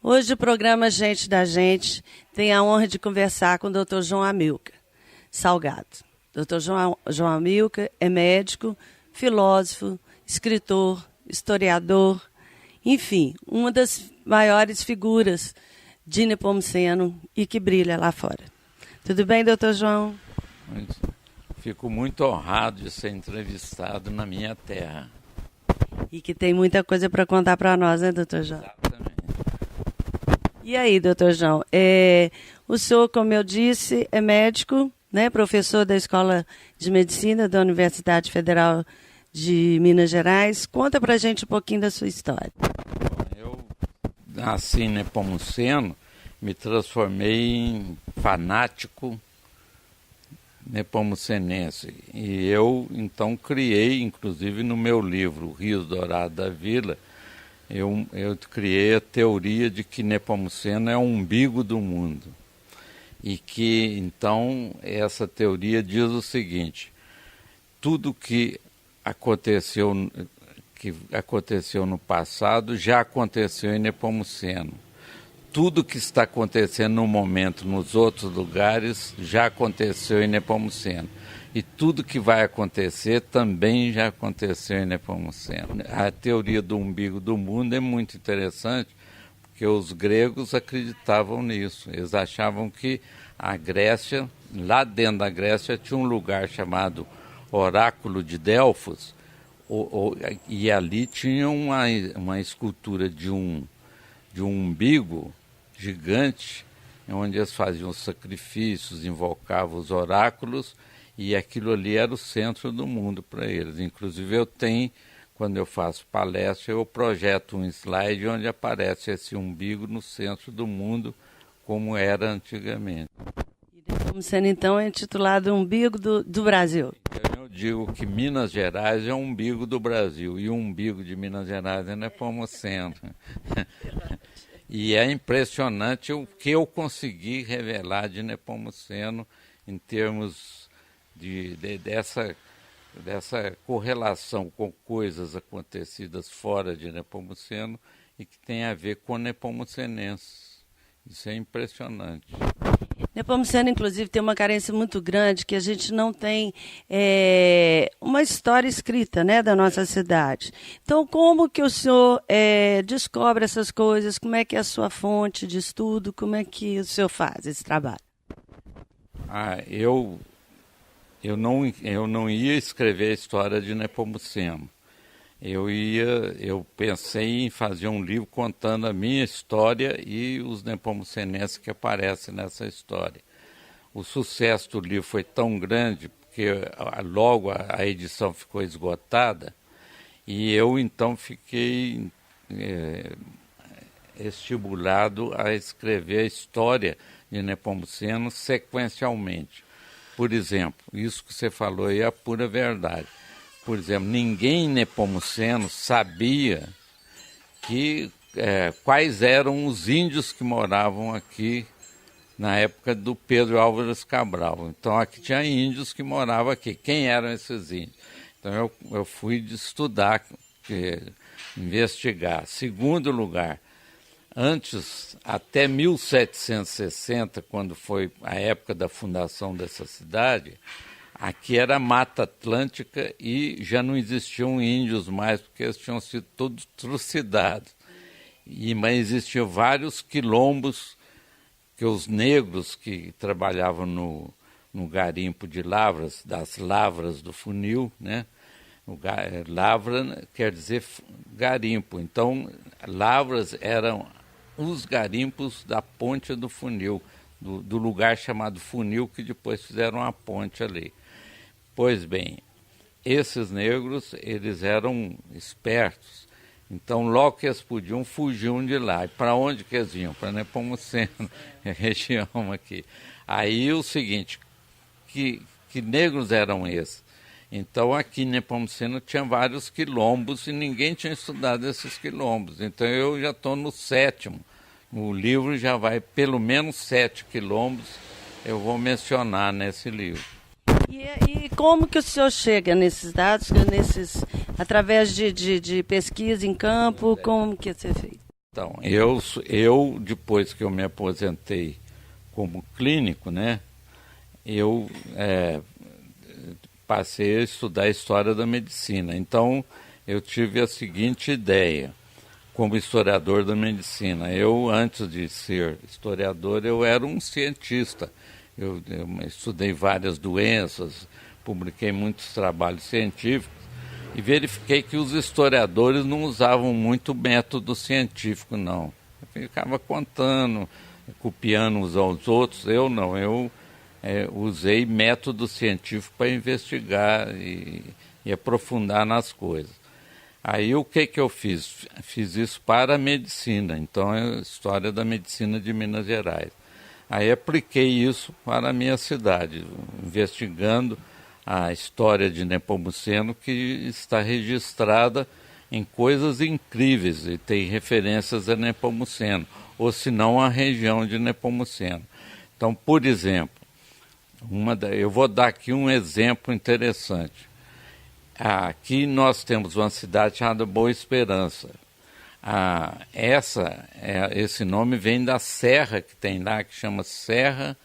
Hoje o programa Gente da Gente tem a honra de conversar com o Dr. João Amilcar Salgado. Dr. João Amilcar é médico, filósofo, escritor, historiador, enfim, uma das maiores figuras de Nepomuceno e que brilha lá fora. Tudo bem, doutor João? Fico muito honrado de ser entrevistado na minha terra. E que tem muita coisa para contar para nós, né, doutor João? Exatamente. E aí, doutor João, o senhor, como eu disse, é médico, né, professor da Escola de Medicina da Universidade Federal de Minas Gerais. Conta para a gente um pouquinho da sua história. Eu nasci em Nepomuceno, me transformei em fanático nepomucenense. E eu, então, criei, inclusive no meu livro, Rios Dourados da Vila, eu criei a teoria de que Nepomuceno é o umbigo do mundo. E que, então, essa teoria diz o seguinte: tudo que aconteceu no passado já aconteceu em Nepomuceno. Tudo que está acontecendo no momento nos outros lugares já aconteceu em Nepomuceno. E tudo que vai acontecer também já aconteceu em Nepomuceno. A teoria do umbigo do mundo é muito interessante, porque os gregos acreditavam nisso. Eles achavam que a Grécia, lá dentro da Grécia, tinha um lugar chamado Oráculo de Delfos, e ali tinha uma escultura de um umbigo gigante, onde eles faziam sacrifícios, invocavam os oráculos, e aquilo ali era o centro do mundo para eles. Inclusive eu tenho, quando eu faço palestra, eu projeto um slide onde aparece esse umbigo no centro do mundo, como era antigamente. E Nepomuceno, então, é intitulado Umbigo do Brasil. Eu digo que Minas Gerais é o umbigo do Brasil, e o umbigo de Minas Gerais é Nepomuceno. E é impressionante o que eu consegui revelar de Nepomuceno em termos dessa correlação com coisas acontecidas fora de Nepomuceno e que tem a ver com nepomucenenses. Isso é impressionante. Nepomuceno, inclusive, tem uma carência muito grande, que a gente não tem uma história escrita, né, da nossa cidade. Então, como que o senhor descobre essas coisas? Como é que é a sua fonte de estudo? Como é que o senhor faz esse trabalho? Eu não ia escrever a história de Nepomuceno. Eu pensei em fazer um livro contando a minha história e os nepomucenenses que aparecem nessa história. O sucesso do livro foi tão grande, porque logo a edição ficou esgotada, e eu então fiquei estimulado a escrever a história de Nepomuceno sequencialmente. Por exemplo, isso que você falou aí é a pura verdade. Por exemplo, ninguém em Nepomuceno sabia quais eram os índios que moravam aqui na época do Pedro Álvares Cabral. Então, aqui tinha índios que moravam aqui. Quem eram esses índios? Então, eu fui estudar, investigar. Segundo lugar, antes, até 1760, quando foi a época da fundação dessa cidade, aqui era Mata Atlântica e já não existiam índios mais, porque eles tinham sido todos trucidados. Mas existiam vários quilombos que os negros que trabalhavam no garimpo de lavras, das lavras do funil, né? Lavra quer dizer garimpo. Então, lavras eram os garimpos da ponte do funil, do lugar chamado funil, que depois fizeram a ponte ali. Pois bem, esses negros, eles eram espertos, então logo que eles podiam, fugiam de lá. E para onde que eles iam? Para Nepomuceno, a região aqui. Aí o seguinte, que negros eram esses? Então aqui em Nepomuceno tinha vários quilombos e ninguém tinha estudado esses quilombos. Então eu já estou no 7º. O livro já vai pelo menos 7 quilombos, eu vou mencionar nesse livro. E como que o senhor chega nesses dados, através de pesquisa em campo, como que você fez? Então, eu depois que eu me aposentei como clínico, né, eu passei a estudar a história da medicina. Então, eu tive a seguinte ideia, como historiador da medicina. Eu, antes de ser historiador, eu era um cientista. Eu estudei várias doenças, publiquei muitos trabalhos científicos e verifiquei que os historiadores não usavam muito método científico, não. Eu ficava contando, copiando uns aos outros. Eu não, eu usei método científico para investigar e aprofundar nas coisas. Aí o que eu fiz? Fiz isso para a medicina, então é a história da medicina de Minas Gerais. Aí apliquei isso para a minha cidade, investigando a história de Nepomuceno, que está registrada em coisas incríveis e tem referências a Nepomuceno, ou se não a região de Nepomuceno. Então, por exemplo, eu vou dar aqui um exemplo interessante. Aqui nós temos uma cidade chamada Boa Esperança. Esse nome vem da serra que tem lá, que chama Serra,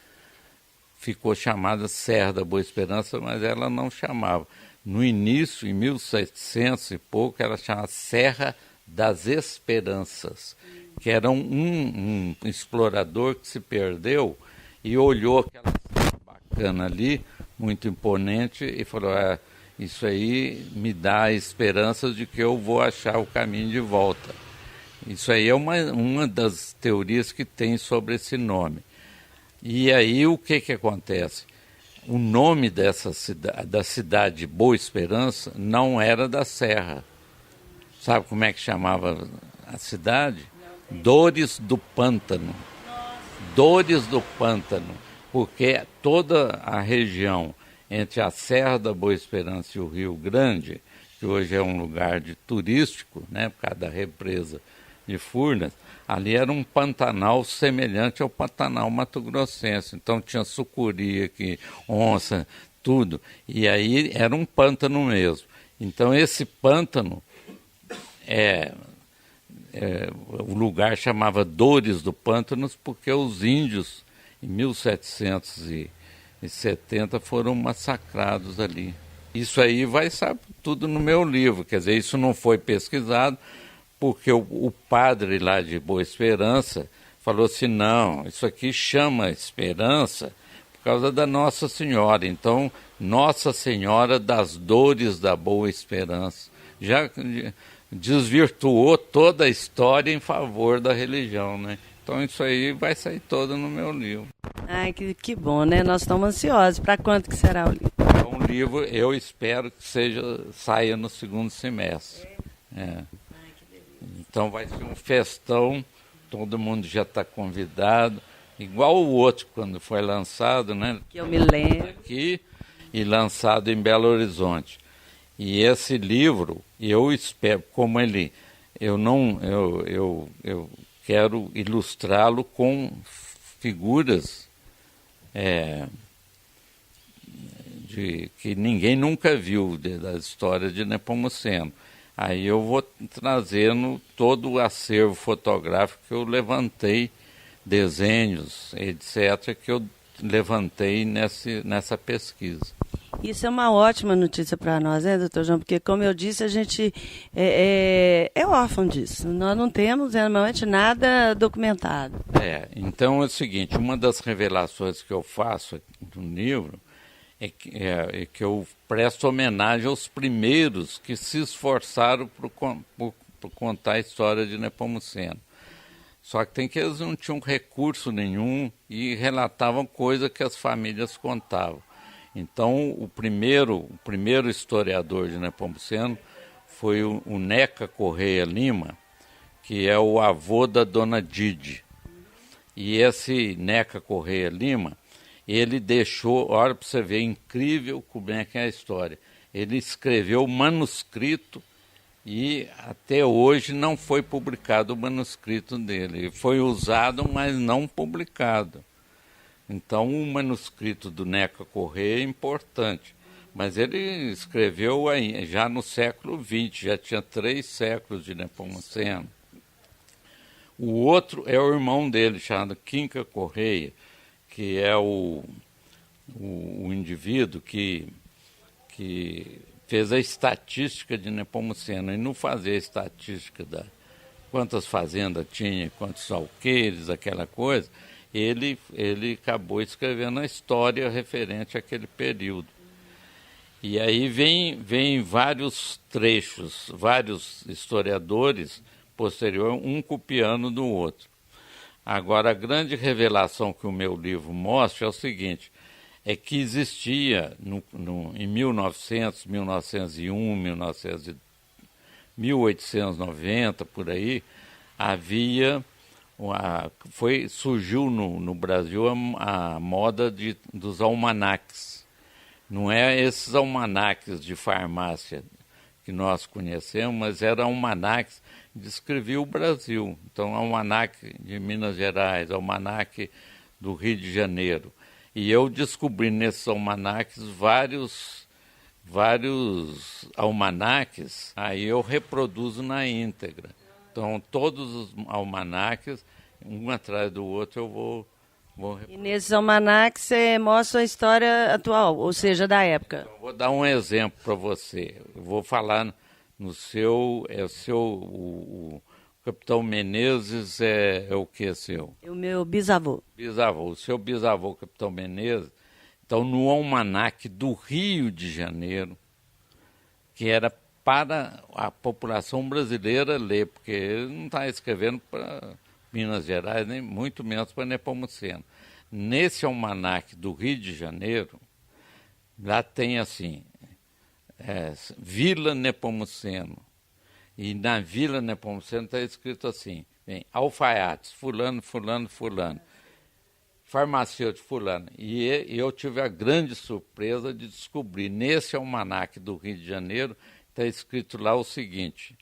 ficou chamada Serra da Boa Esperança, mas ela não chamava. No início, em 1700 e pouco, ela chamava Serra das Esperanças, que era um explorador que se perdeu e olhou aquela serra bacana ali, muito imponente, e falou, isso aí me dá esperanças de que eu vou achar o caminho de volta. Isso aí é uma das teorias que tem sobre esse nome. E aí o que acontece? O nome da cidade de Boa Esperança não era da Serra. Sabe como é que chamava a cidade? Dores do Pântano. Dores do Pântano, porque toda a região entre a Serra da Boa Esperança e o Rio Grande, que hoje é um lugar turístico, né, por causa da represa de Furnas, ali era um pantanal semelhante ao Pantanal Mato-Grossense. Então tinha sucuri aqui, onça, tudo. E aí era um pântano mesmo. Então esse pântano, o lugar chamava Dores do Pântanos porque os índios, em 1770, foram massacrados ali. Isso aí vai saber tudo no meu livro, quer dizer, isso não foi pesquisado, porque o padre lá de Boa Esperança falou assim, não, isso aqui chama Esperança por causa da Nossa Senhora. Então, Nossa Senhora das Dores da Boa Esperança. Já desvirtuou toda a história em favor da religião, né? Então, isso aí vai sair todo no meu livro. Ai, que bom, né? Nós estamos ansiosos. Para quando que será o livro? É um livro, eu espero que saia no segundo semestre. Então vai ser um festão, todo mundo já está convidado, igual o outro quando foi lançado, né? Que eu me lembro. Aqui e lançado em Belo Horizonte. E esse livro, eu espero, como ele, eu quero ilustrá-lo com figuras que ninguém nunca viu da história de Nepomuceno. Aí eu vou trazendo todo o acervo fotográfico que eu levantei, desenhos, etc., que eu levantei nessa pesquisa. Isso é uma ótima notícia para nós, né, doutor João? Porque, como eu disse, a gente é órfão disso. Nós não temos realmente nada documentado. Então é o seguinte, uma das revelações que eu faço no livro é que eu presto homenagem aos primeiros que se esforçaram por contar a história de Nepomuceno. Só que eles não tinham recurso nenhum e relatavam coisas que as famílias contavam. Então, o primeiro historiador de Nepomuceno foi o Neca Correia Lima, que é o avô da dona Dide. E esse Neca Correia Lima, ele deixou, olha para você ver, incrível como é que é a história. Ele escreveu manuscrito e até hoje não foi publicado o manuscrito dele. Foi usado, mas não publicado. Então, o manuscrito do Neca Corrêa é importante, mas ele escreveu já no século XX, já tinha 3 séculos de Nepomuceno. O outro é o irmão dele, chamado Quinca Corrêa, que é o indivíduo que fez a estatística de Nepomuceno. E não fazer a estatística da quantas fazendas tinha, quantos alqueires, aquela coisa, ele acabou escrevendo a história referente àquele período. E aí vem vários trechos, vários historiadores posteriores, um copiando do outro. Agora, a grande revelação que o meu livro mostra é o seguinte, é que existia em 1900, 1901, 1890, por aí, surgiu no Brasil a moda dos almanaques. Não é esses almanaques de farmácia que nós conhecemos, mas eram almanaques que descreviam o Brasil. Então, almanaque de Minas Gerais, almanaque do Rio de Janeiro. E eu descobri nesses almanaques vários almanaques, aí eu reproduzo na íntegra. Então, todos os almanaques, um atrás do outro, eu vou E nesses almanaques você mostra a história atual, ou seja, da época. Então, vou dar um exemplo para você. Eu vou falar o Capitão Menezes é o que seu? É o meu bisavô. Bisavô. O seu bisavô, Capitão Menezes, então no almanaque do Rio de Janeiro, que era para a população brasileira ler, porque ele não está escrevendo para Minas Gerais, nem muito menos para Nepomuceno. Nesse almanaque do Rio de Janeiro, lá tem assim, Vila Nepomuceno. E na Vila Nepomuceno está escrito assim, alfaiates, fulano, fulano, fulano, farmacêutico, fulano. E eu tive a grande surpresa de descobrir, nesse almanaque do Rio de Janeiro, está escrito lá o seguinte,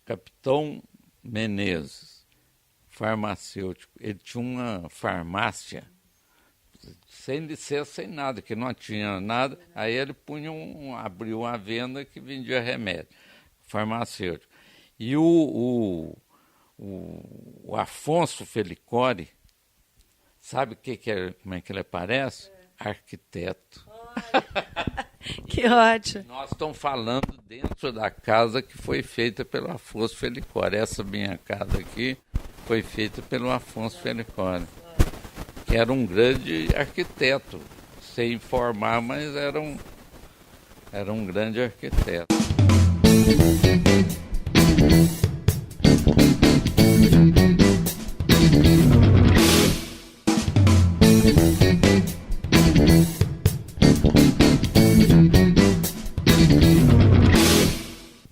Capitão Menezes, farmacêutico, ele tinha uma farmácia, sem licença, sem nada, que não tinha nada, aí ele abriu uma venda que vendia remédio, farmacêutico. E o Afonso Felicore, sabe como é que ele aparece? Arquiteto. Que ótimo. Nós estamos falando dentro da casa que foi feita pelo Afonso Felicore. Essa minha casa aqui foi feita pelo Afonso Felicore, que era um grande arquiteto, sem informar, mas era um grande arquiteto.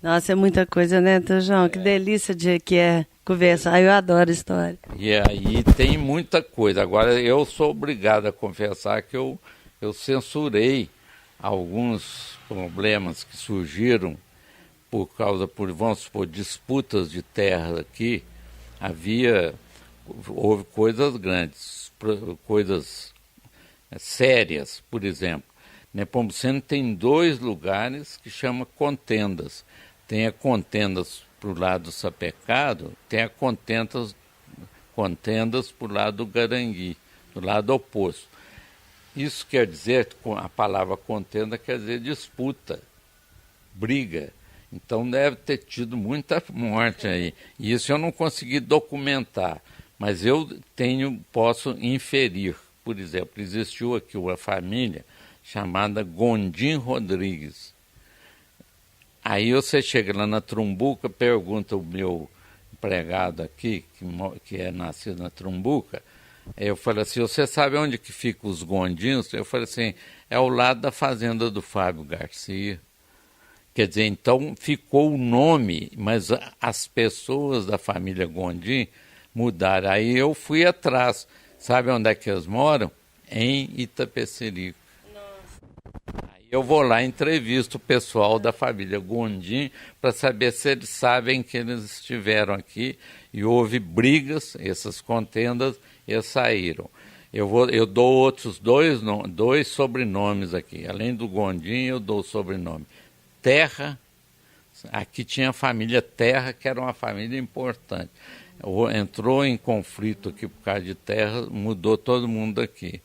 Nossa, é muita coisa, né, João? Que delícia que é conversar. Eu adoro história. E aí tem muita coisa. Agora, eu sou obrigado a confessar que eu censurei alguns problemas que surgiram vamos supor, disputas de terra aqui. Houve coisas grandes, coisas sérias, por exemplo. Nepomuceno tem 2 lugares que chama contendas. Tem a contendas para o lado do Sapecado, tem a contendas para o lado do Garangui, do lado oposto. Isso quer dizer, a palavra contenda quer dizer disputa, briga. Então deve ter tido muita morte aí. E isso eu não consegui documentar, mas eu posso inferir. Por exemplo, existiu aqui uma família chamada Gondim Rodrigues. Aí você chega lá na Trumbuca, pergunta o meu empregado aqui, que é nascido na Trumbuca, eu falei assim, você sabe onde que ficam os Gondins? Eu falei assim, é ao lado da fazenda do Fábio Garcia. Quer dizer, então ficou o nome, mas as pessoas da família Gondim mudaram. Aí eu fui atrás. Sabe onde é que eles moram? Em Itapecerico. Nossa. Aí Eu vou lá e entrevisto o pessoal da família Gondim para saber se eles sabem que eles estiveram aqui e houve brigas, essas contendas, e eles saíram. Eu dou outros dois sobrenomes aqui. Além do Gondim, eu dou o sobrenome Terra. Aqui tinha a família Terra, que era uma família importante. Entrou em conflito aqui por causa de terra, mudou todo mundo aqui.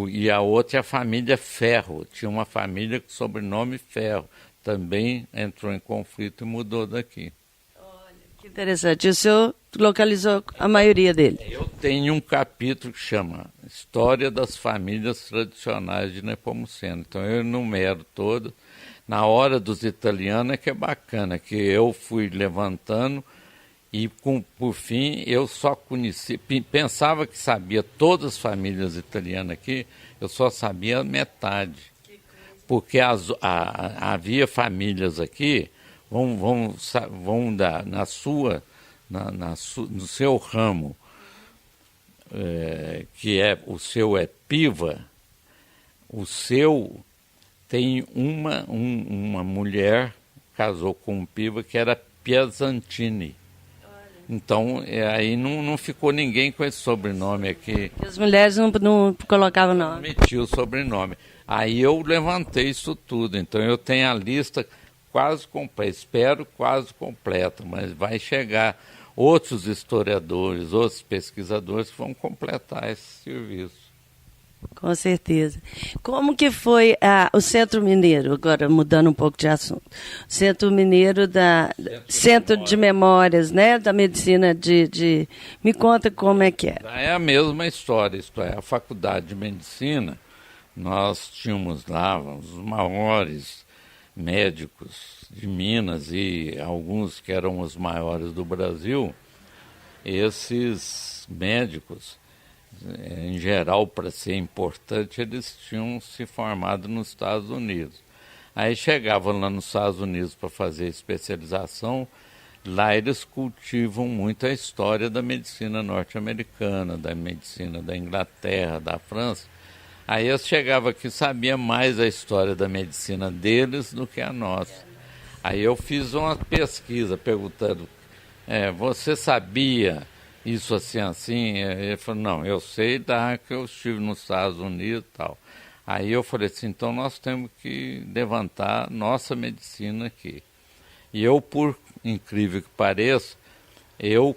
E a outra é a família Ferro. Tinha uma família com sobrenome Ferro. Também entrou em conflito e mudou daqui. Olha, que interessante. E o senhor localizou a maioria dele? Eu tenho um capítulo que chama História das Famílias Tradicionais de Nepomuceno. Então eu enumero todo. Na hora dos italianos é que é bacana, que eu fui levantando e, por fim, eu só conheci, pensava que sabia todas as famílias italianas aqui, eu só sabia metade. Porque havia famílias aqui, vão dar no seu ramo, o seu é Piva, o seu tem uma mulher, casou com um Piva, que era Piazzantini. Então, aí não ficou ninguém com esse sobrenome aqui. As mulheres não colocavam nome. Metia o sobrenome. Aí eu levantei isso tudo. Então, eu tenho a lista quase completa, espero quase completa, mas vai chegar outros historiadores, outros pesquisadores que vão completar esse serviço. Com certeza. Como que foi o Centro Mineiro, agora mudando um pouco de assunto, Centro Mineiro Centro de Memórias, né, da Medicina Me conta como é que é. É a mesma história, isto é, a Faculdade de Medicina, nós tínhamos lá os maiores médicos de Minas e alguns que eram os maiores do Brasil. Esses médicos, em geral, para ser importante, eles tinham se formado nos Estados Unidos. Aí chegavam lá nos Estados Unidos para fazer especialização, lá eles cultivam muito a história da medicina norte-americana, da medicina da Inglaterra, da França. Aí eles chegavam aqui e sabiam mais a história da medicina deles do que a nossa. Aí eu fiz uma pesquisa perguntando, você sabia isso assim? Ele falou, não, eu sei que eu estive nos Estados Unidos e tal. Aí eu falei assim, então nós temos que levantar nossa medicina aqui. E eu, por incrível que pareça, eu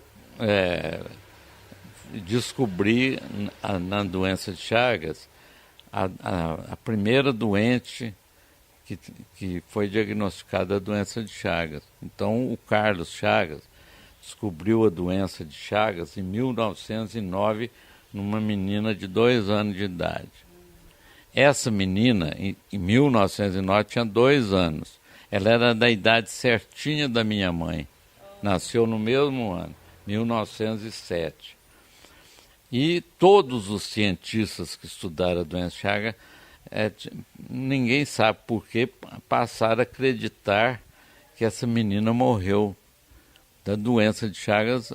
descobri na doença de Chagas a primeira doente que foi diagnosticada a doença de Chagas. Então o Carlos Chagas descobriu a doença de Chagas em 1909 numa menina de 2 anos de idade. Essa menina, em 1909, tinha 2 anos. Ela era da idade certinha da minha mãe. Nasceu no mesmo ano, 1907. E todos os cientistas que estudaram a doença de Chagas, ninguém sabe por que passaram a acreditar que essa menina morreu da doença de Chagas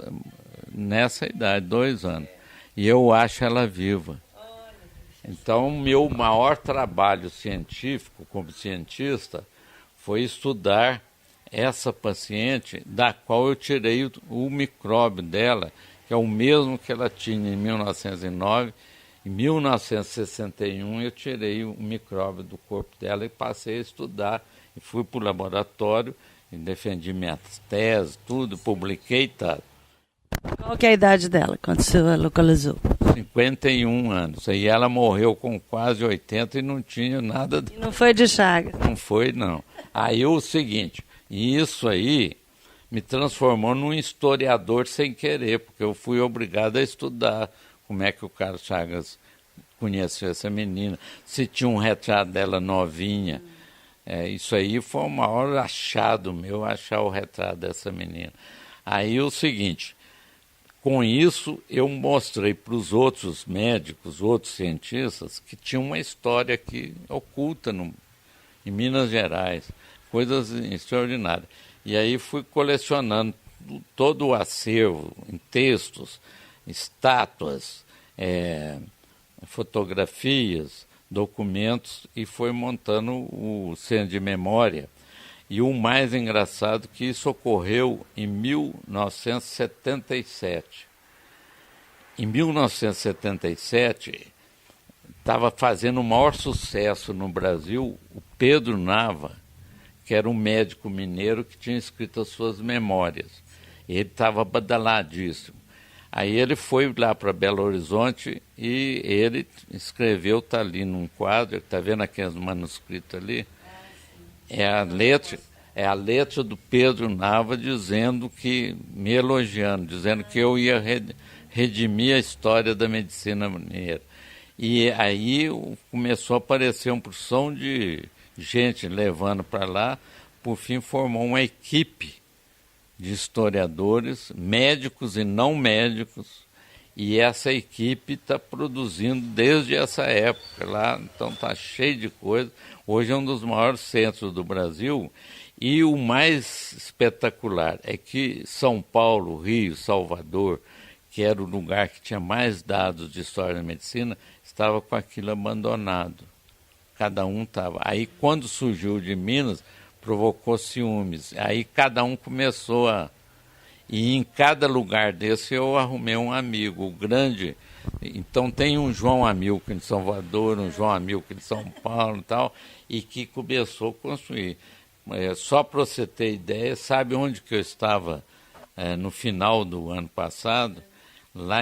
nessa idade, 2 anos. E eu acho ela viva. Então, meu maior trabalho científico como cientista foi estudar essa paciente, da qual eu tirei o micróbio dela, que é o mesmo que ela tinha em 1909. Em 1961 eu tirei o micróbio do corpo dela e passei a estudar. E fui para o laboratório e defendi minhas teses, tudo, publiquei e tal. Qual que é a idade dela, quando você localizou? 51 anos. E ela morreu com quase 80 e não tinha nada... E não foi de Chagas? Não foi, não. Aí o seguinte, isso aí me transformou num historiador sem querer, porque eu fui obrigado a estudar como é que o Carlos Chagas conheceu essa menina, se tinha um retrato dela novinha. Isso aí foi o maior achado meu, achar o retrato dessa menina. Aí o seguinte, com isso eu mostrei para os outros médicos, outros cientistas, que tinha uma história aqui oculta em Minas Gerais, coisas extraordinárias. E aí fui colecionando todo o acervo em textos, estátuas, fotografias, documentos e foi montando o Centro de Memória. E o mais engraçado que isso ocorreu em 1977. Em 1977, estava fazendo o maior sucesso no Brasil o Pedro Nava, que era um médico mineiro que tinha escrito as suas memórias. Ele estava badaladíssimo. Aí ele foi lá para Belo Horizonte e ele escreveu, está ali num quadro, está vendo aqueles manuscritos ali? É a letra do Pedro Nava dizendo que, me elogiando, dizendo que eu ia redimir a história da medicina mineira. E aí começou a aparecer uma porção de gente levando para lá, por fim formou uma equipe de historiadores, médicos e não médicos, e essa equipe está produzindo desde essa época lá, então está cheio de coisa. Hoje é um dos maiores centros do Brasil, e o mais espetacular é que São Paulo, Rio, Salvador, que era o lugar que tinha mais dados de história da medicina, estava com aquilo abandonado. Cada um estava. Aí, quando surgiu o de Minas, provocou ciúmes. Aí, cada um começou a... E em cada lugar desse, eu arrumei um amigo, o grande... Então, tem um João Amilcar de Salvador, um João Amilcar de São Paulo e tal, e que começou a construir. Só para você ter ideia, sabe onde que eu estava no final do ano passado? Lá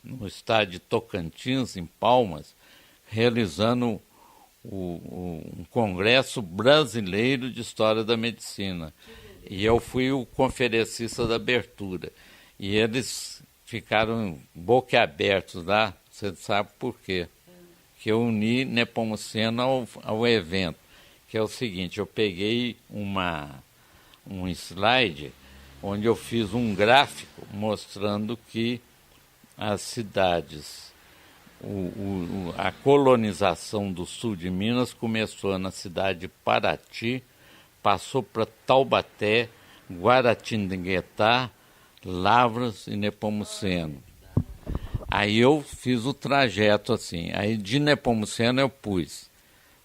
no estádio de Tocantins, em Palmas, realizando um Congresso Brasileiro de História da Medicina. E eu fui o conferencista da abertura. E eles ficaram boquiabertos lá, você sabe por quê? Que eu uni Nepomuceno ao evento, que é o seguinte, eu peguei um slide onde eu fiz um gráfico mostrando que as cidades, a colonização do sul de Minas começou na cidade de Paraty, passou para Taubaté, Guaratinguetá, Lavras e Nepomuceno. Aí eu fiz o trajeto assim, aí de Nepomuceno eu pus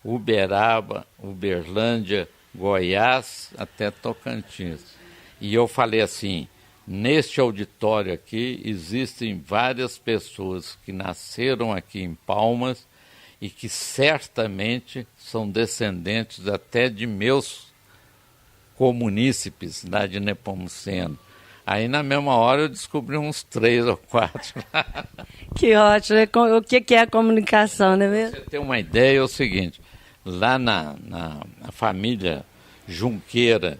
Uberaba, Uberlândia, Goiás até Tocantins. E eu falei assim, neste auditório aqui existem várias pessoas que nasceram aqui em Palmas e que certamente são descendentes até de meus comunícipes lá de Nepomuceno. Aí na mesma hora eu descobri uns 3 ou 4 lá. Que ótimo. O que é a comunicação, não é mesmo? Pra você ter uma ideia, é o seguinte, lá na família Junqueira,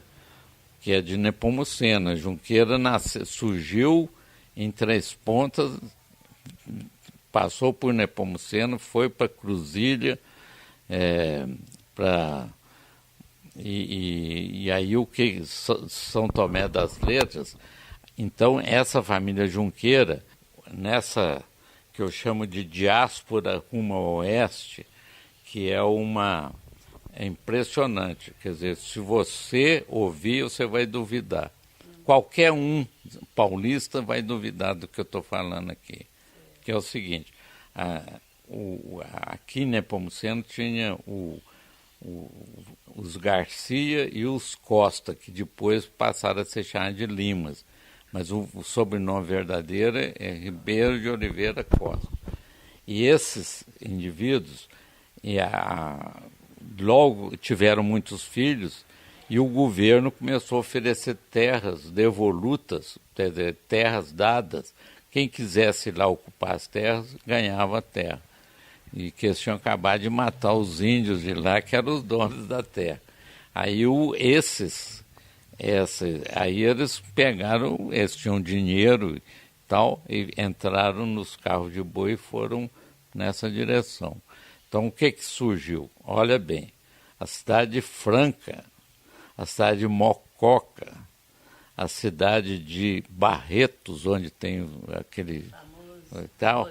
que é de Nepomuceno, Junqueira surgiu em Três Pontas, passou por Nepomuceno, foi para Cruzília, e aí o que São Tomé das Letras. Então essa família Junqueira, nessa que eu chamo de diáspora rumo ao oeste, que é impressionante, quer dizer, se você ouvir, você vai duvidar. Qualquer um paulista vai duvidar do que eu estou falando aqui, que é o seguinte, aqui em Nepomuceno tinha os Garcia e os Costa, que depois passaram a ser chamados de Limas, mas o sobrenome verdadeiro é Ribeiro de Oliveira Costa. E esses indivíduos logo tiveram muitos filhos e o governo começou a oferecer terras devolutas, terras dadas. Quem quisesse ir lá ocupar as terras, ganhava a terra. E que eles tinham acabado de matar os índios de lá, que eram os donos da terra. Aí aí eles pegaram, eles tinham dinheiro e tal, e entraram nos carros de boi e foram nessa direção. Então o que surgiu? Olha bem, a cidade de Franca, a cidade de Mococa, a cidade de Barretos, onde tem aquele tal,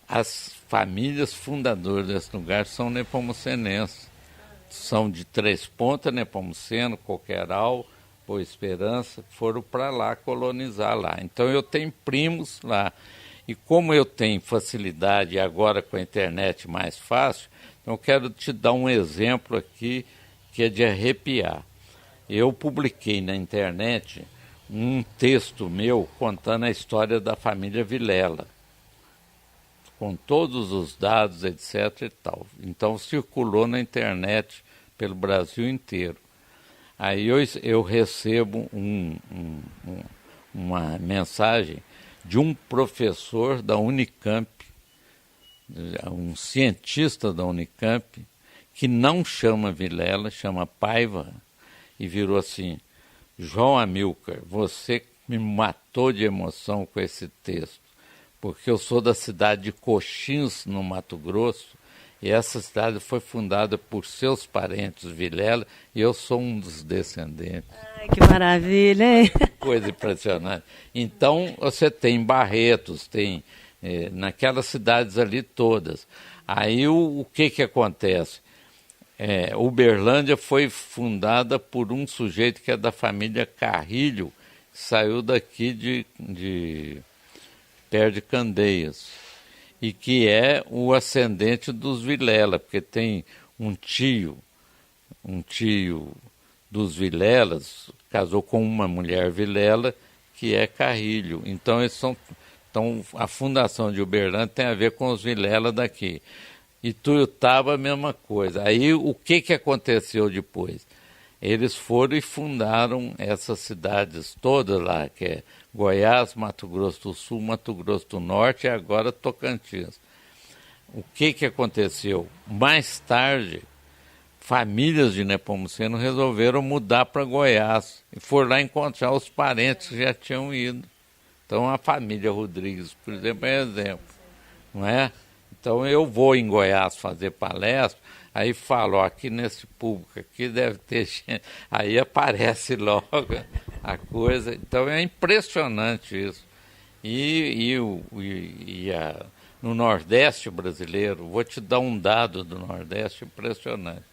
as famílias fundadoras desse lugar são nepomucenenses. São de Três Pontas, Nepomuceno, Coqueiral, Boa Esperança, foram para lá colonizar lá. Então eu tenho primos lá. E como eu tenho facilidade agora com a internet mais fácil, então eu quero te dar um exemplo aqui que é de arrepiar. Eu publiquei na internet um texto meu contando a história da família Vilela, com todos os dados, etc. e tal. Então circulou na internet pelo Brasil inteiro. Aí eu recebo uma mensagem de um professor da Unicamp, um cientista da Unicamp, que não chama Vilela, chama Paiva, e virou assim: João Amilcar, você me matou de emoção com esse texto, porque eu sou da cidade de Coxins, no Mato Grosso, e essa cidade foi fundada por seus parentes Vilela, e eu sou um dos descendentes. Ai, que maravilha, hein? Coisa impressionante. Então, você tem Barretos, tem naquelas cidades ali todas. Aí o que acontece? Uberlândia foi fundada por um sujeito que é da família Carrilho, que saiu daqui de perto de Candeias, e que é o ascendente dos Vilela, porque tem um tio dos Vilelas, casou com uma mulher Vilela, que é Carrilho. Então, a fundação de Uberlândia tem a ver com os Vilela daqui. E Tuiutaba, a mesma coisa. Aí, o que aconteceu depois? Eles foram e fundaram essas cidades todas lá, que é Goiás, Mato Grosso do Sul, Mato Grosso do Norte e agora Tocantins. O que aconteceu? Mais tarde, famílias de Nepomuceno resolveram mudar para Goiás e foram lá encontrar os parentes que já tinham ido. Então, a família Rodrigues, por exemplo, é exemplo, não é? Então, eu vou em Goiás fazer palestra, aí falo, aqui nesse público aqui deve ter gente, aí aparece logo a coisa. Então, é impressionante isso. No Nordeste brasileiro, vou te dar um dado do Nordeste impressionante.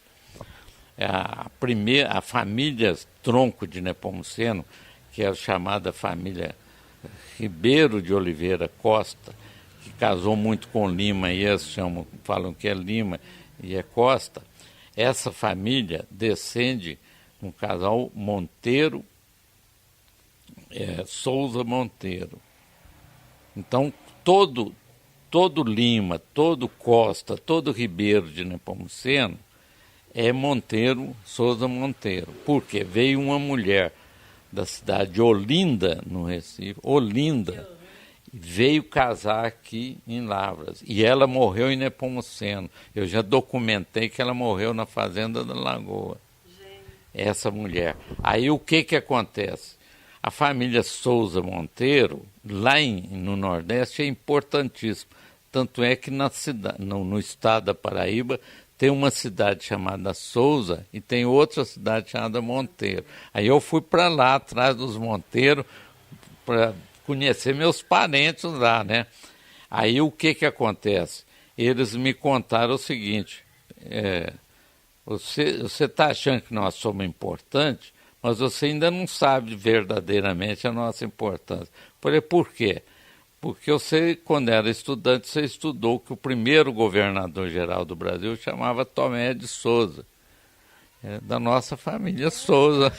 A família tronco de Nepomuceno, que é a chamada família Ribeiro de Oliveira Costa, que casou muito com Lima, e eles falam que é Lima e é Costa, essa família descende de um casal Monteiro, Souza Monteiro. Então, todo Lima, todo Costa, todo Ribeiro de Nepomuceno é Monteiro, Souza Monteiro. Por quê? Veio uma mulher da cidade de Olinda, no Recife, Olinda, veio casar aqui em Lavras. E ela morreu em Nepomuceno. Eu já documentei que ela morreu na Fazenda da Lagoa. Essa mulher. Aí o que acontece? A família Souza Monteiro, lá no Nordeste, é importantíssima. Tanto é que no estado da Paraíba tem uma cidade chamada Souza e tem outra cidade chamada Monteiro. Aí eu fui para lá, atrás dos Monteiro, para conhecer meus parentes lá, né? Aí o que acontece? Eles me contaram o seguinte: você está achando que nós somos importantes, mas você ainda não sabe verdadeiramente a nossa importância. Falei, por quê? Porque você, quando era estudante, você estudou que o primeiro governador-geral do Brasil chamava Tomé de Souza, da nossa família Souza.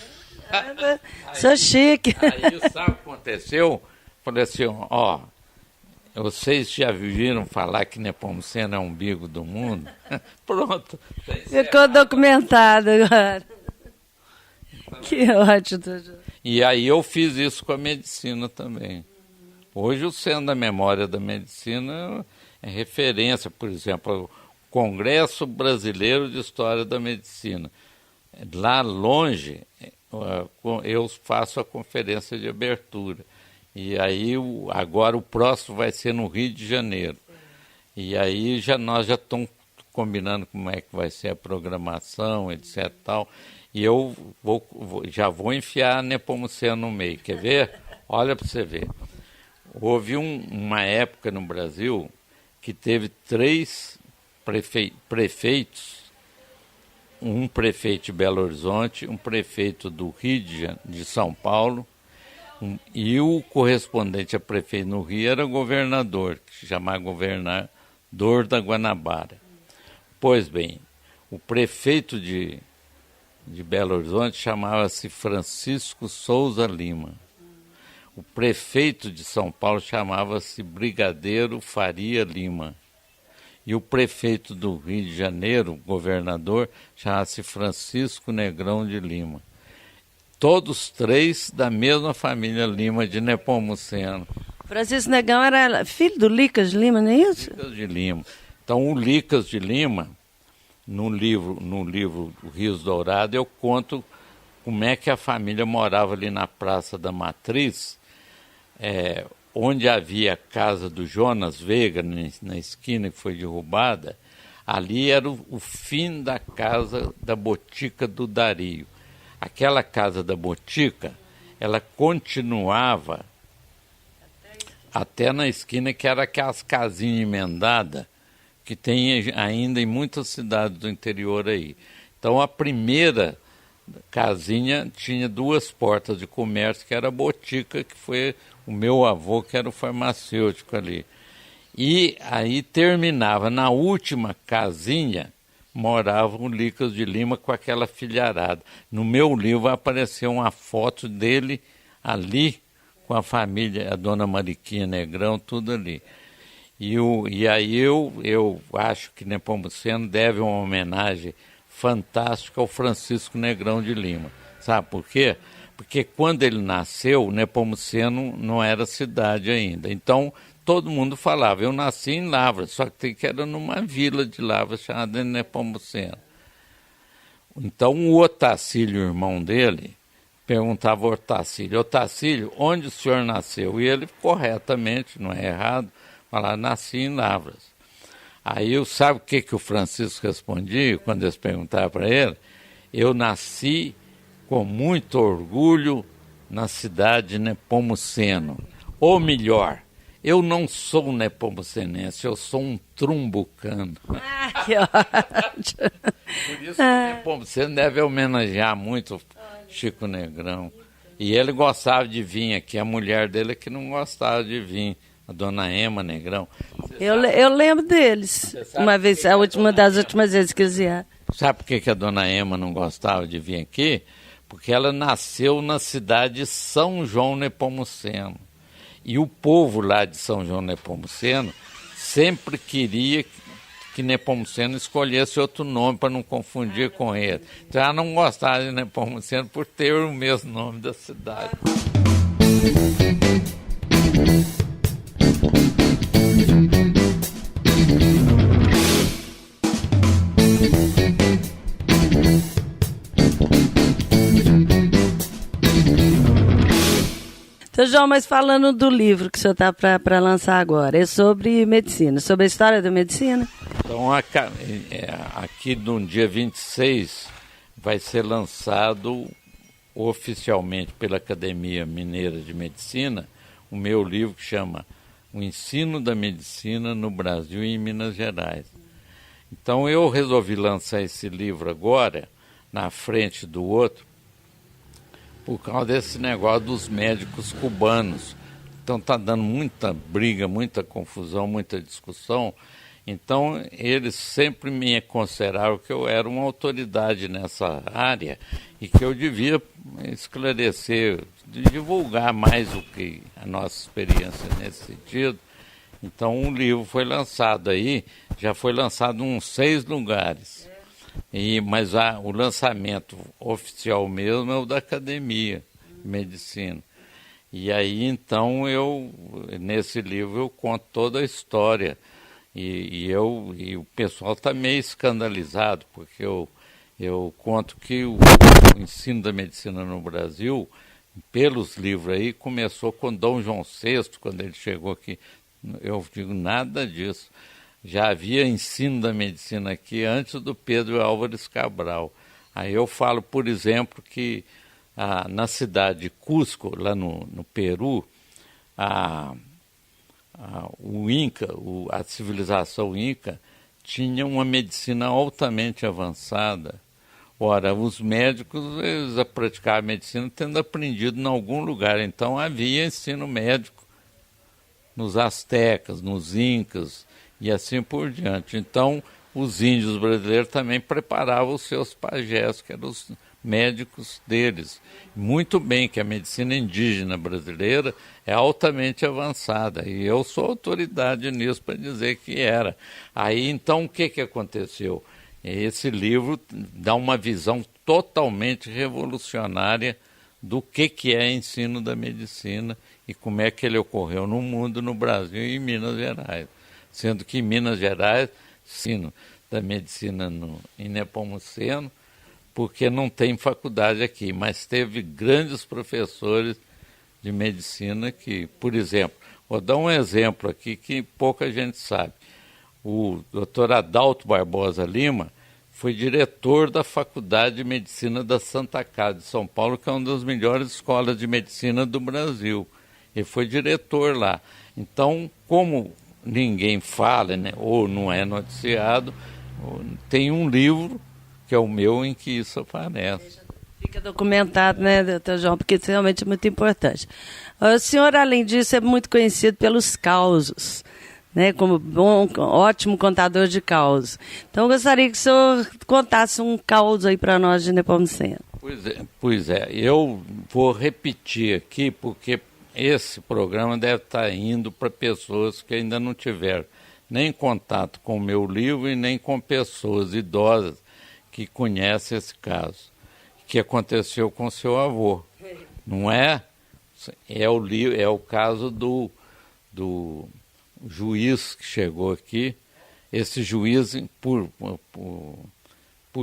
Sou chique. Aí sabe o que aconteceu? Falei assim, vocês já viram falar que Nepomuceno é o umbigo do mundo? Pronto. Ficou documentado agora. Que ótimo. E aí eu fiz isso com a medicina também. Hoje o Centro da Memória da Medicina é referência, por exemplo, o Congresso Brasileiro de História da Medicina. Lá longe, eu faço a conferência de abertura. E aí, agora o próximo vai ser no Rio de Janeiro. E aí nós já estamos combinando como é que vai ser a programação, etc. Tal. E eu já vou enfiar a Nepomuceno no meio. Quer ver? Olha para você ver. Houve uma época no Brasil que teve 3 prefeitos, um prefeito de Belo Horizonte, um prefeito do Rio de São Paulo E o correspondente a prefeito no Rio era governador, que se chamava governador da Guanabara. Pois bem, o prefeito de Belo Horizonte chamava-se Francisco Souza Lima. O prefeito de São Paulo chamava-se Brigadeiro Faria Lima. E o prefeito do Rio de Janeiro, governador, chamava-se Francisco Negrão de Lima. Todos três da mesma família Lima de Nepomuceno. Francisco Negrão era filho do Licas de Lima, não é isso? Licas de Lima. Então, o Licas de Lima, no livro Rios Dourados, eu conto como é que a família morava ali na Praça da Matriz, onde havia a casa do Jonas Veiga, na esquina que foi derrubada. Ali era o fim da casa da Botica do Dario. Aquela casa da Botica, ela continuava até na esquina, que era aquelas casinhas emendadas que tem ainda em muitas cidades do interior aí. Então, a primeira casinha tinha 2 portas de comércio, que era a Botica, que foi o meu avô, que era o farmacêutico ali. E aí terminava, na última casinha, morava o Licas de Lima com aquela filharada. No meu livro vai aparecer uma foto dele ali, com a família, a dona Mariquinha Negrão, tudo ali. E aí eu acho que Nepomuceno deve uma homenagem fantástica ao Francisco Negrão de Lima. Sabe por quê? Porque quando ele nasceu, Nepomuceno não era cidade ainda. Então, todo mundo falava, eu nasci em Lavras, só que era numa vila de Lavras chamada Nepomuceno. Então, o Otacílio, irmão dele, perguntava ao Otacílio, onde o senhor nasceu? E ele, corretamente, não é errado, falava, nasci em Lavras. Aí, sabe o que o Francisco respondia quando eles perguntavam para ele? Eu nasci com muito orgulho na cidade de Nepomuceno. Ou melhor, eu não sou nepomucenense, eu sou um trumbucano. Ah, que ótimo. Por isso que o Nepomuceno deve homenagear muito Chico Negrão. E ele gostava de vinho aqui, a mulher dele é que não gostava de vinho, a dona Ema Negrão. Eu lembro deles, uma vez, uma das últimas vezes que eles vieram. Sabe por que a dona Ema não gostava de vir aqui? Porque ela nasceu na cidade de São João Nepomuceno. E o povo lá de São João Nepomuceno sempre queria que Nepomuceno escolhesse outro nome para não confundir com ele. Então ela não gostava de Nepomuceno por ter o mesmo nome da cidade. Então, João, mas falando do livro que o senhor está para lançar agora, é sobre medicina, sobre a história da medicina? Então, aqui no dia 26 vai ser lançado oficialmente pela Academia Mineira de Medicina o meu livro que chama O Ensino da Medicina no Brasil e em Minas Gerais. Então, eu resolvi lançar esse livro agora, na frente do outro, por causa desse negócio dos médicos cubanos. Então está dando muita briga, muita confusão, muita discussão. Então eles sempre me consideraram que eu era uma autoridade nessa área e que eu devia esclarecer, divulgar mais o que a nossa experiência nesse sentido. Então um livro foi lançado aí, já foi lançado em uns 6 lugares. Mas o lançamento oficial mesmo é o da Academia de Medicina. E aí, então, nesse livro eu conto toda a história. E o pessoal está meio escandalizado, porque eu conto que o ensino da medicina no Brasil, pelos livros aí, começou com Dom João VI, quando ele chegou aqui. Eu digo nada disso. Já havia ensino da medicina aqui antes do Pedro Álvares Cabral. Aí eu falo, por exemplo, que na cidade de Cusco, lá no Peru, o Inca, a civilização Inca, tinha uma medicina altamente avançada, Ora, os médicos, eles praticavam a medicina tendo aprendido em algum lugar, então havia ensino médico nos astecas, nos incas e assim por diante. Então, os índios brasileiros também preparavam os seus pajés, que eram os médicos deles. Muito bem que a medicina indígena brasileira é altamente avançada, e eu sou autoridade nisso para dizer que era. Aí, então, o que aconteceu? Esse livro dá uma visão totalmente revolucionária do que é ensino da medicina e como é que ele ocorreu no mundo, no Brasil e em Minas Gerais. Sendo que em Minas Gerais, ensino da medicina em Nepomuceno, porque não tem faculdade aqui, mas teve grandes professores de medicina que, por exemplo, vou dar um exemplo aqui que pouca gente sabe. O Dr. Adalto Barbosa Lima foi diretor da Faculdade de Medicina da Santa Casa de São Paulo, que é uma das melhores escolas de medicina do Brasil. Ele foi diretor lá. Então, como ninguém fala, né, ou não é noticiado, tem um livro, que é o meu, em que isso aparece. Fica documentado, né, doutor João, porque isso realmente é muito importante. O senhor, além disso, é muito conhecido pelos causos, né, como ótimo contador de causos. Então, eu gostaria que o senhor contasse um caos aí para nós de Nepomuceno. Pois é, eu vou repetir aqui, porque esse programa deve estar indo para pessoas que ainda não tiveram nem contato com o meu livro e nem com pessoas idosas que conhecem esse caso, que aconteceu com seu avô. Não é? É o caso do juiz que chegou aqui. Esse juiz, por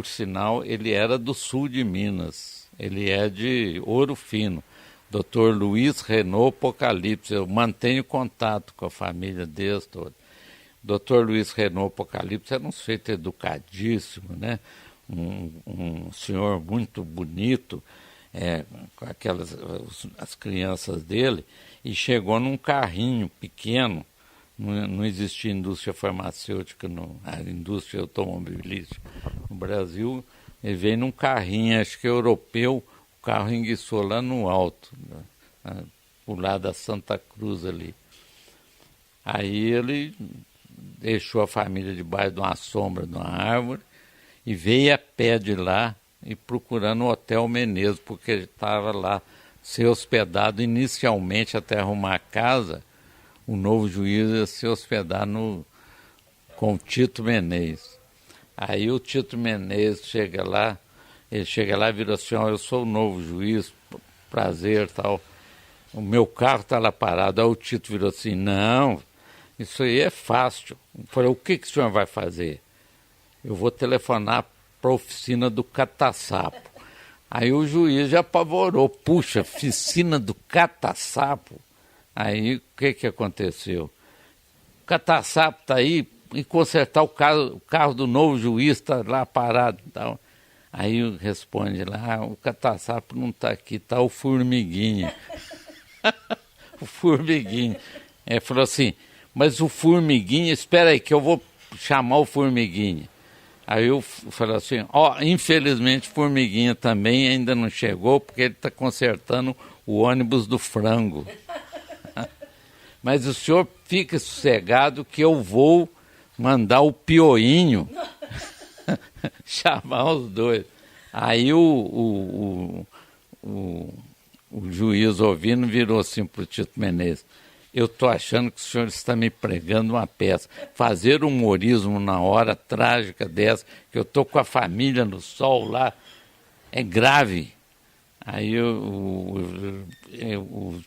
sinal, ele era do sul de Minas, ele é de Ouro Fino, Dr. Luiz Renault Apocalipse. Eu mantenho contato com a família deles toda. Dr. Luiz Renault Apocalipse era um sujeito educadíssimo, né? Um senhor muito bonito, com as crianças dele, e chegou num carrinho pequeno. Não existia indústria farmacêutica, a indústria automobilística no Brasil. Ele veio num carrinho, acho que europeu, o carro enguiçou lá no alto, por lá da Santa Cruz ali. Aí ele deixou a família debaixo de uma sombra de uma árvore e veio a pé de lá e procurando o Hotel Menezes, porque ele estava lá ser hospedado inicialmente até arrumar a casa. O novo juiz ia se hospedar com o Tito Menezes. Aí o Tito Menezes chega lá e vira assim: eu sou o novo juiz, prazer, tal. O meu carro está lá parado. Aí o Tito virou assim: não, isso aí é fácil. Eu falei: o que o senhor vai fazer? Eu vou telefonar para a oficina do Catassapo. Aí o juiz já apavorou: puxa, oficina do Catassapo? Aí o que aconteceu? O Catassapo está aí e consertar o carro do novo juiz está lá parado e tal. Aí responde lá: o Catassapo não está aqui, está o Formiguinha. O Formiguinha. Ele falou assim: mas o Formiguinha, espera aí que eu vou chamar o Formiguinha. Aí eu falei assim: infelizmente o Formiguinha também ainda não chegou, porque ele está consertando o ônibus do frango. Mas o senhor fica sossegado que eu vou mandar o Pioinho chamar os dois. Aí o juiz ouvindo virou assim para o Tito Menezes: eu estou achando que o senhor está me pregando uma peça. Fazer humorismo na hora trágica dessa, que eu estou com a família no sol lá, é grave. Aí o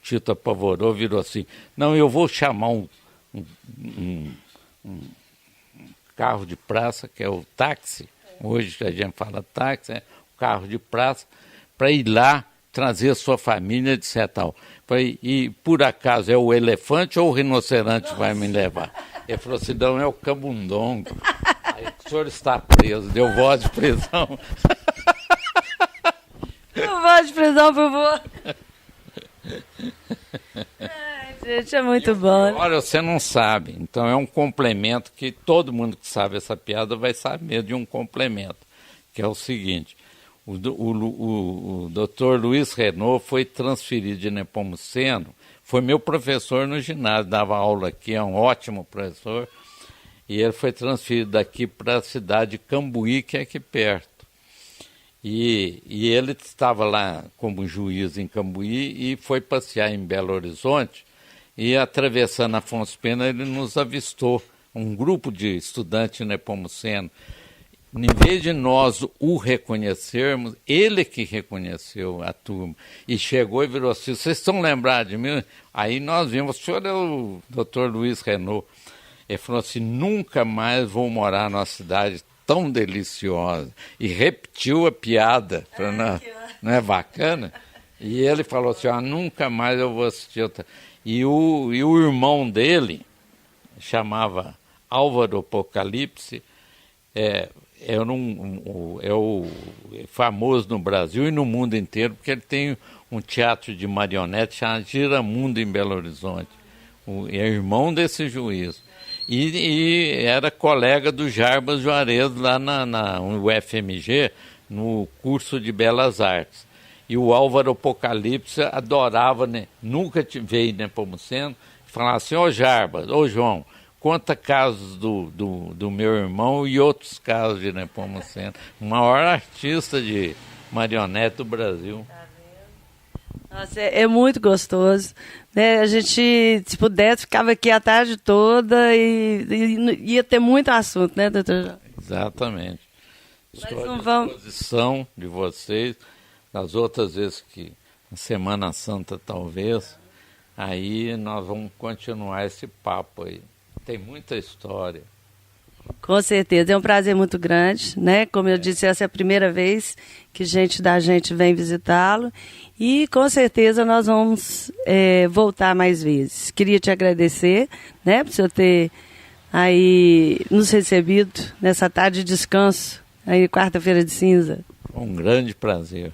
Tito apavorou, virou assim: não, eu vou chamar um carro de praça, que é o táxi, hoje a gente fala táxi, o carro de praça, para ir lá trazer a sua família, etc. E por acaso é o elefante ou o rinoceronte que vai me levar? Ele falou assim: não, é o camundongo. Aí o senhor está preso, deu voz de prisão. Deu voz de prisão, por favor. Ai, gente, é muito bom. Agora você não sabe, então é um complemento que todo mundo que sabe essa piada vai saber de um complemento, que é o seguinte: O doutor Luiz Renault foi transferido de Nepomuceno, foi meu professor no ginásio, dava aula aqui, é um ótimo professor, e ele foi transferido daqui para a cidade de Cambuí, que é aqui perto. E ele estava lá como juiz em Cambuí e foi passear em Belo Horizonte, e atravessando Afonso Pena ele nos avistou, um grupo de estudantes nepomucenos. Em vez de nós o reconhecermos, ele que reconheceu a turma. E chegou e virou assim, vocês estão lembrados de mim? Aí nós vimos, o senhor é o doutor Luiz Renault. Ele falou assim, nunca mais vou morar numa cidade tão deliciosa. E repetiu a piada. Não é bacana? E ele falou assim, nunca mais eu vou assistir outra. E o irmão dele, chamava Álvaro Apocalipse, é famoso no Brasil e no mundo inteiro, porque ele tem um teatro de marionete chamado Giramundo em Belo Horizonte. É irmão desse juiz. E era colega do Jarbas Juarez lá na UFMG, no curso de Belas Artes. E o Álvaro Apocalipse adorava, né? Nunca veio em Nepomuceno, falava assim, Jarbas, João, conta casos do meu irmão e outros casos de Nepomuceno. O maior artista de marionete do Brasil. Nossa, é muito gostoso. Né? A gente, se pudesse, ficava aqui a tarde toda e ia ter muito assunto, né, doutor João? Exatamente. Estou à vamos... disposição de vocês. Das outras vezes que na Semana Santa, talvez, aí nós vamos continuar esse papo aí. Tem muita história. Com certeza, é um prazer muito grande, né? Como eu disse, essa é a primeira vez que gente da gente vem visitá-lo e com certeza nós vamos voltar mais vezes. Queria te agradecer, né, por você ter aí nos recebido nessa tarde de descanso, aí quarta-feira de cinza. Um grande prazer.